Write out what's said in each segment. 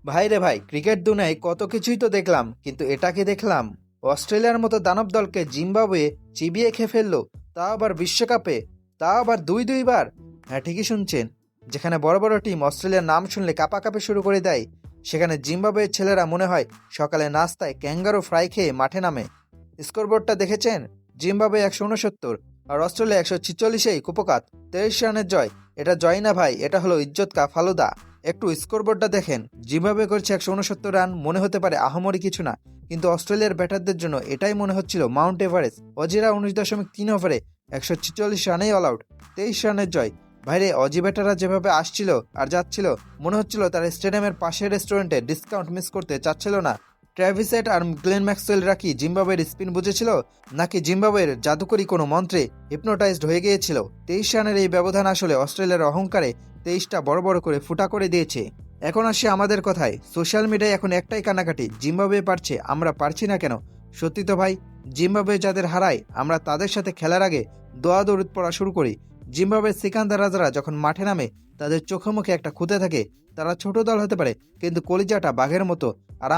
ভাই রে ভাই, ক্রিকেট দুনিয়ায় কত কিছুই তো দেখলাম, কিন্তু এটাকে দেখলাম। অস্ট্রেলিয়ার মতো দানব দলকে জিম্বাবুয়ে চিবিয়ে খেয়ে ফেললো, তাও আবার বিশ্বকাপে, তাও আবার দুই দুইবার। হ্যাঁ, ঠিকই শুনছেন। যেখানে বড় বড় টিম অস্ট্রেলিয়ার নাম শুনলে কাঁপাকাঁপি শুরু করে দেয়, সেখানে জিম্বাবুয়ের ছেলেরা মনে হয় সকালে নাস্তায় ক্যাঙ্গারু ফ্রাই খেয়ে মাঠে নামে। স্কোরবোর্ডটা দেখেছেন? জিম্বাবুয়ে 169 আর অস্ট্রেলিয়া 146-এই কুপকাত, 23 রানের জয়। এটা জয় না ভাই, এটা হলো ইজ্জত কা ফালুদা। একটু স্কোরবোর্ডটা দেখেন। জিম্বাবুয়ে করছে 169 রান, মনে হতে পারে আহামরি কিছু না, কিন্তু অস্ট্রেলিয়ার ব্যাটারদের জন্য এটাই মনে হচ্ছিল মাউন্ট এভারেস্ট। অজিরা 19.3 ওভারে 146 রানেই অল আউট, 23 রানের জয়। ভাইরে, অজি ব্যাটাররা যেভাবে আসছিল আর যাচ্ছিল, মনে হচ্ছিল তার স্টেডিয়ামের পাশের রেস্টুরেন্টে ডিসকাউন্ট মিস করতে চাচ্ছিল না। ট্র্যাভিস হেড আর গ্লেন ম্যাক্সওয়েলরা কি জিম্বাবুয়ের স্পিন বুঝেছিল, নাকি জিম্বাবুয়ের জাদুকরি কোনো মন্ত্রে হিপনোটাইজড হয়ে গিয়েছিল? 23 রানের এই ব্যবধান আসলে অস্ট্রেলিয়ার অহংকারে 23টা বড় বড় করে ফুটা করে দিয়েছে। এখন আসি আমাদের কথায়। সোশ্যাল মিডিয়ায় এখন একটাই কানাকাটি, জিম্বাবুয়ে পারছে, আমরা পারছি না কেন? সত্যি তো ভাই, জিম্বাবুয়ে যাদের হারায়, আমরা তাদের সাথে খেলার আগে দোয়া দরুদ পড়া শুরু করি। জিম্বাবুয়ের সিকান্দার রাজারা যখন মাঠে নামে, তাদের চোখে মুখে একটা খুঁতে থাকে। তারা ছোট দল হতে পারে, কিন্তু কলিজাটা বাঘের মতো। আর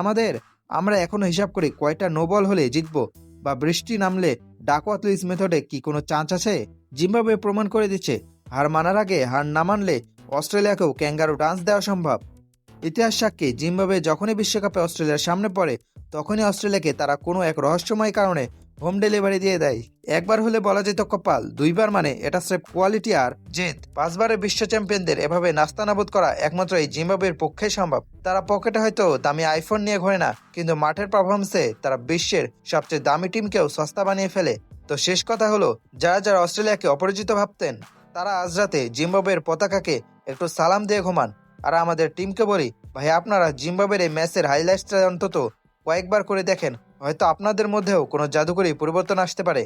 আমরা এখনো হিসাব করি কয়টা নো বল হলে জিতবো, বা বৃষ্টি নামলে ডাকওয়ার্থ লুইস মেথডে কি কোনো চান্স আছে? জিম্বাবুয়ে প্রমাণ করে দিচ্ছে, হার মানার আগে হার না মানলে অস্ট্রেলিয়াকেও ক্যাঙ্গারু ডান্স দেওয়া সম্ভব। ইতিহাস সাক্ষী, জিম্বাবুয়ে যখনই বিশ্বকাপে অস্ট্রেলিয়ার সামনে পড়ে, তখনই অস্ট্রেলিয়াকে তারা কোনো এক রহস্যময় কারণে হোম ডেলিভারি দিয়ে দেয়। একবার হলে বলা যেত কপাল, দুইবার মানে এটা স্রেফ কোয়ালিটি আর জেদ। 5বারের বিশ্ব চ্যাম্পিয়নদের এভাবে নাস্তানাবুদ করা একমাত্র এই জিম্বাবুয়ের পক্ষেই সম্ভব। তারা পকেটে হয়তো দামি আইফোন নিয়ে ঘোরে না, কিন্তু মাঠের পারফরমেন্সে তারা বিশ্বের সবচেয়ে দামি টিমকেও সস্তা বানিয়ে ফেলে। তো শেষ কথা হলো, যারা যারা অস্ট্রেলিয়াকে অপরিচিত ভাবতেন, তারা আজ রাতে জিম্বাবুয়ের পতাকাকে একটু সালাম দিয়ে ঘুমান। আর আমাদের টিমকে বলি, ভাই আপনারা জিম্বাবুয়ের এই ম্যাচের হাইলাইটসটা অন্তত কয়েকবার করে দেখেন, হয়তো আপনাদের মধ্যেও কোনো জাদুকরী পরিবর্তন আসতে পারে।